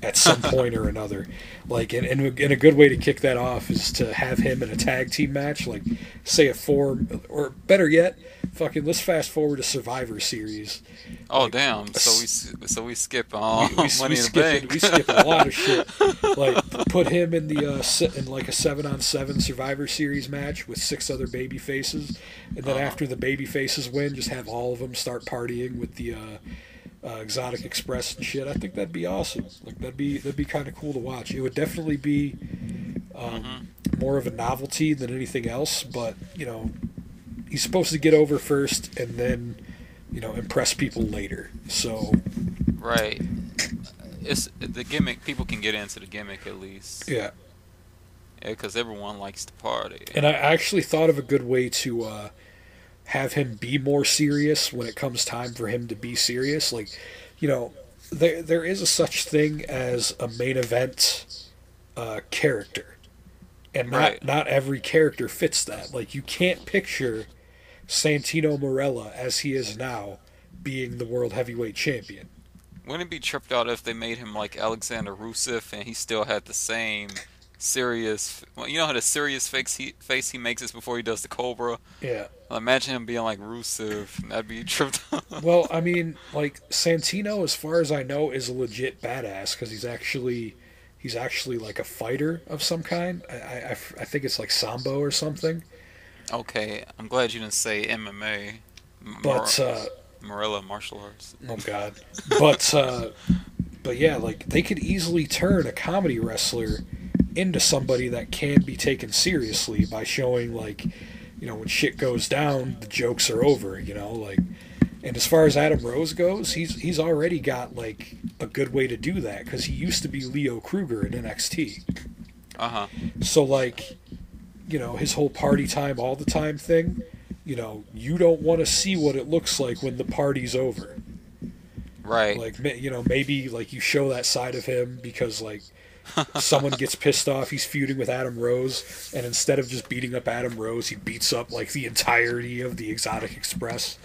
at some point or another. Like, and a good way to kick that off is to have him in a tag team match, like, say a 4, or better yet, fucking let's fast forward to Survivor Series. Oh, Like, damn! So we skip Money in the Bank. We skip a lot of shit. Like, put him in in like a 7-on-7 Survivor Series match with 6 other baby faces, and then after the baby faces win, just have all of them start partying with the Exotic Express and shit. I think that'd be awesome. Like, that'd be kind of cool to watch. It would definitely be more of a novelty than anything else, but he's supposed to get over first and then impress people later. So Right. It's the gimmick. People can get into the gimmick at least. yeah. Yeah, because everyone likes to party. And I actually thought of a good way to have him be more serious when it comes time for him to be serious. Like, there is a such thing as a main event character, and not every character fits that. Like, you can't picture Santino Marella as he is now being the world heavyweight champion. Wouldn't it be tripped out if they made him like Alexander Rusev and he still had the same serious? Well, you know how the serious face he makes this before he does the Cobra. Yeah. Imagine him being like Rusev. That'd be tripped out. Well, I mean, like, Santino, as far as I know, is a legit badass because he's actually like a fighter of some kind. I think it's like Sambo or something. Okay, I'm glad you didn't say MMA. But Marella martial arts. oh god. But yeah, like, they could easily turn a comedy wrestler into somebody that can be taken seriously by showing, like, when shit goes down, the jokes are over, like. And as far as Adam Rose goes, he's already got like a good way to do that because he used to be Leo Kruger in NXT. So, like, his whole party time all the time thing, you don't want to see what it looks like when the party's over. Right. Like, maybe like you show that side of him because, like, someone gets pissed off, he's feuding with Adam Rose, and instead of just beating up Adam Rose, he beats up like the entirety of the Exotic Express.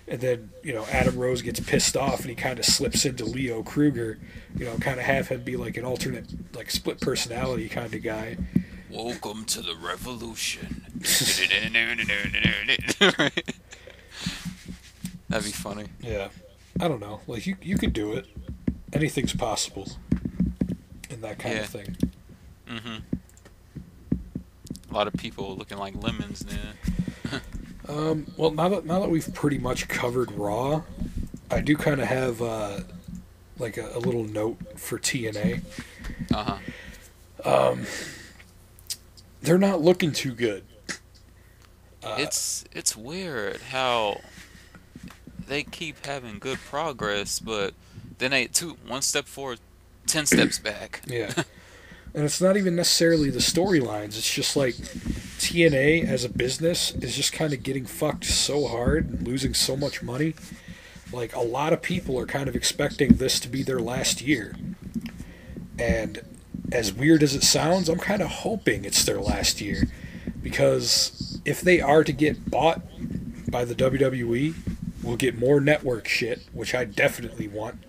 And then, Adam Rose gets pissed off and he kind of slips into Leo Kruger, kind of have him be like an alternate, like, split personality kind of guy. Welcome to the revolution. That'd be funny. Yeah. I don't know. Like, you could do it. Anything's possible in that kind of thing. Mm-hmm. A lot of people looking like lemons then. Well, now that we've pretty much covered Raw, I do kind of have like a little note for TNA. They're not looking too good. It's weird how they keep having good progress, but then one step forward, 10 steps back. Yeah. And it's not even necessarily the storylines. It's just like TNA as a business is just kind of getting fucked so hard and losing so much money. Like, a lot of people are kind of expecting this to be their last year. And as weird as it sounds, I'm kind of hoping it's their last year. Because if they are to get bought by the WWE, we'll get more network shit, which I definitely want.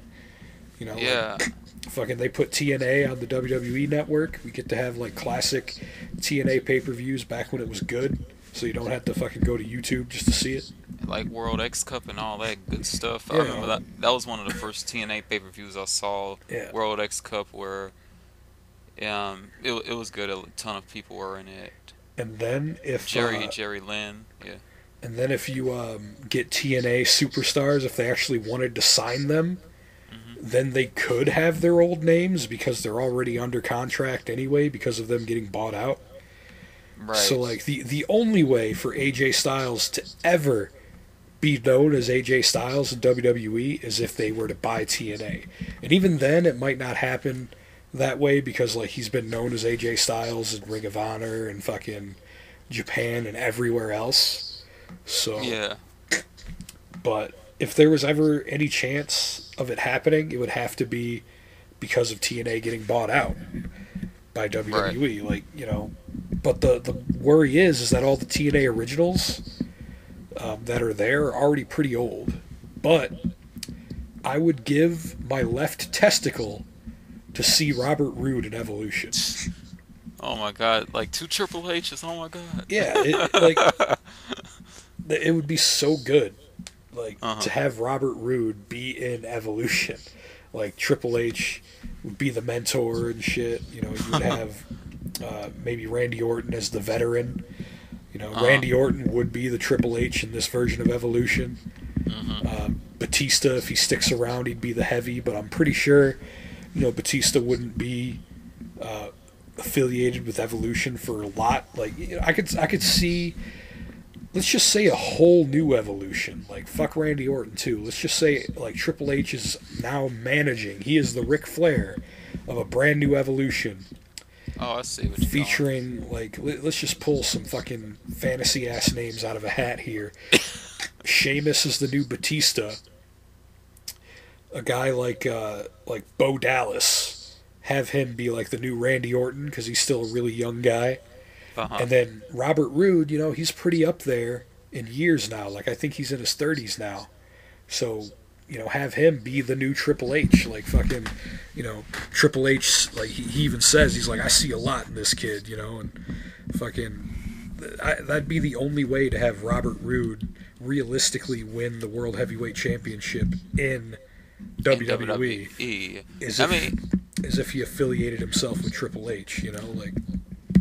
Yeah. Like, fucking, they put TNA on the WWE network. We get to have, like, classic TNA pay-per-views back when it was good, so you don't have to fucking go to YouTube just to see it. Like World X Cup and all that good stuff. Yeah. I remember that was one of the first TNA pay-per-views I saw. Yeah. World X Cup, where it was good. A ton of people were in it. And then if Jerry Lynn, yeah. And then if you get TNA superstars, if they actually wanted to sign them, then they could have their old names because they're already under contract anyway because of them getting bought out. Right. So, like, the only way for AJ Styles to ever be known as AJ Styles in WWE is if they were to buy TNA. And even then, it might not happen that way because, like, he's been known as AJ Styles in Ring of Honor and fucking Japan and everywhere else. So, Yeah. but if there was ever any chance of it happening, it would have to be because of TNA getting bought out by Right. WWE. Like, but the worry is that all the TNA originals that are there are already pretty old. But I would give my left testicle to see Robert Roode in Evolution. Oh my God! Like two Triple H's. Oh my God. Yeah, it would be so good, like Uh-huh. to have Robert Roode be in Evolution. Like Triple H would be the mentor and shit. You would have maybe Randy Orton as the veteran. Uh-huh. Randy Orton would be the Triple H in this version of Evolution. Mm-hmm. Batista, if he sticks around, he'd be the heavy. But I'm pretty sure, Batista wouldn't be affiliated with Evolution for a lot. Like, I could see. Let's just say a whole new Evolution. Like, fuck Randy Orton too. Let's just say like Triple H is now managing. He is the Ric Flair of a brand new Evolution. Oh, I see what you're going. Featuring, like, let's just pull some fucking fantasy ass names out of a hat here. Sheamus is the new Batista. A guy like Bo Dallas, have him be like the new Randy Orton because he's still a really young guy. Uh-huh. And then Robert Roode, he's pretty up there in years now. Like, I think he's in his 30s now. So, have him be the new Triple H. Like, fucking, Triple H, like, he even says, he's like, I see a lot in this kid, and fucking, that'd be the only way to have Robert Roode realistically win the World Heavyweight Championship in In WWE. WWE. Is I if, mean, as if he affiliated himself with Triple H,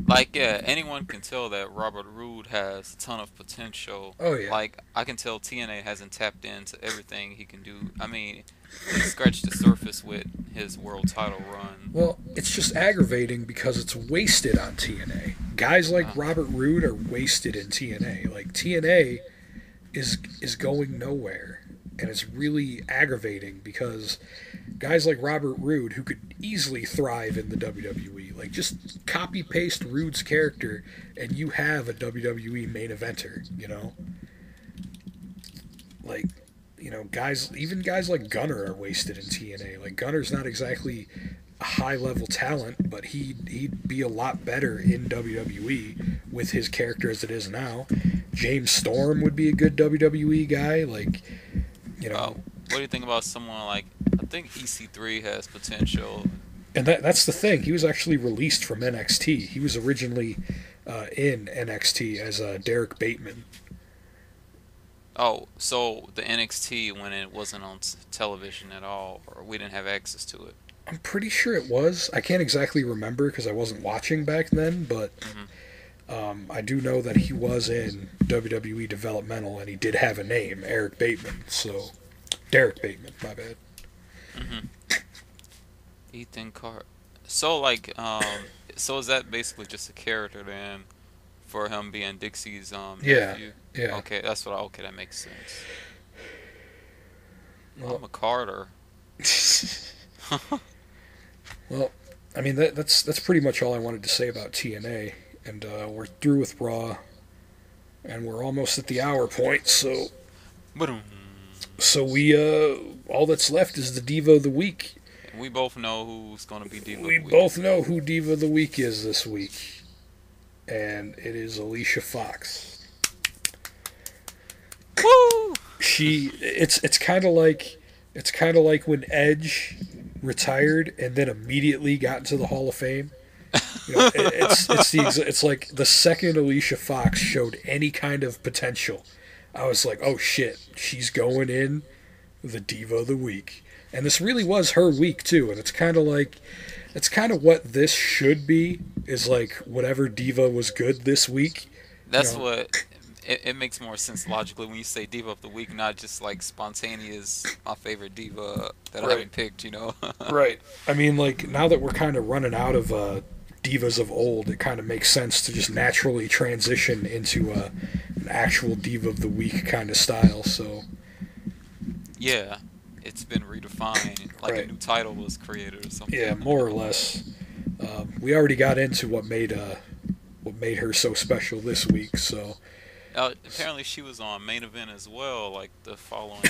like, yeah, anyone can tell that Robert Roode has a ton of potential. Oh, yeah. Like, I can tell TNA hasn't tapped into everything he can do. I mean, he scratched the surface with his world title run. Well, it's just aggravating because it's wasted on TNA. Guys like Robert Roode are wasted in TNA. Like, TNA is going nowhere. And it's really aggravating because guys like Robert Roode, who could easily thrive in the WWE, like, just copy paste Roode's character and you have a WWE main eventer, Like, even guys like Gunner are wasted in TNA. Like, Gunner's not exactly a high level talent, but he'd be a lot better in WWE with his character as it is now. James Storm would be a good WWE guy. Like, What do you think about someone like, I think EC3 has potential. and that's the thing. He was actually released from NXT. He was originally in NXT as Derek Bateman. Oh, so the NXT when it wasn't on television at all, or we didn't have access to it. I'm pretty sure it was. I can't exactly remember because I wasn't watching back then, but I do know that he was in WWE Developmental and he did have a name, Eric Bateman. So, Derek Bateman, my bad. Mm-hmm. Ethan Cart. So like, so is that basically just a character then, for him being Dixie's Yeah, nephew? yeah. Okay, that's what. Okay, that makes sense. Well, I'm a Carter. well, I mean that's pretty much all I wanted to say about TNA, and we're through with Raw, and we're almost at the hour point. Ba-dum. So we all that's left is the Diva of the Week. We both know who's gonna be Diva. We of the Week. both know who Diva of the Week is this week, and it is Alicia Fox. Woo! It's kind of like when Edge retired and then immediately got into the Hall of Fame. It's like the second Alicia Fox showed any kind of potential, I was like, oh shit, she's going in the Diva of the Week. And this really was her week too, and it's kind of what this should be, is like whatever Diva was good this week. That's You know? what. It makes more sense logically when you say Diva of the Week, not just like spontaneous, my favorite Diva that I Right. haven't picked, you know? Right. I mean, like, now that we're kind of running out of divas of old, it kind of makes sense to just naturally transition into an actual Diva of the Week kind of style. So, Yeah, it's been redefined. Like Right. a new title was created or something. yeah, more or less. We already got into what made her so special this week. So, Apparently she was on main event as well, like the following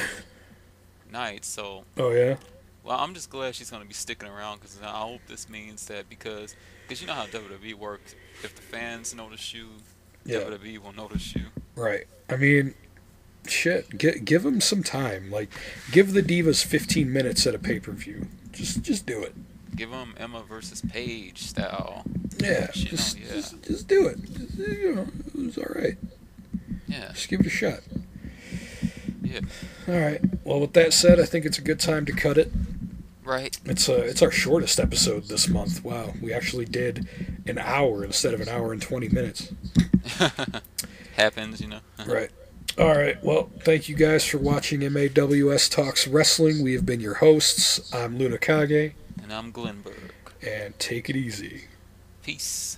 night. So, Oh yeah. well, I'm just glad she's gonna be sticking around because I hope this means that because you know how WWE works. If the fans notice you, Yeah. WWE will notice you. Right. I mean, shit. Give them some time. Like, give the Divas 15 minutes at a pay per view. Just do it. Give them Emma versus Paige style. Yeah. You know, yeah, Just do it. It was all right. yeah, Just give it a shot. yeah. All right. Well, with that said, I think it's a good time to cut it. Right. It's our shortest episode this month. Wow, we actually did an hour instead of an hour and 20 minutes. Happens, you know. Right. All right. Well, thank you guys for watching MAWS Talks Wrestling. We have been your hosts. I'm LunaKage. And I'm Glenburg. And take it easy. Peace.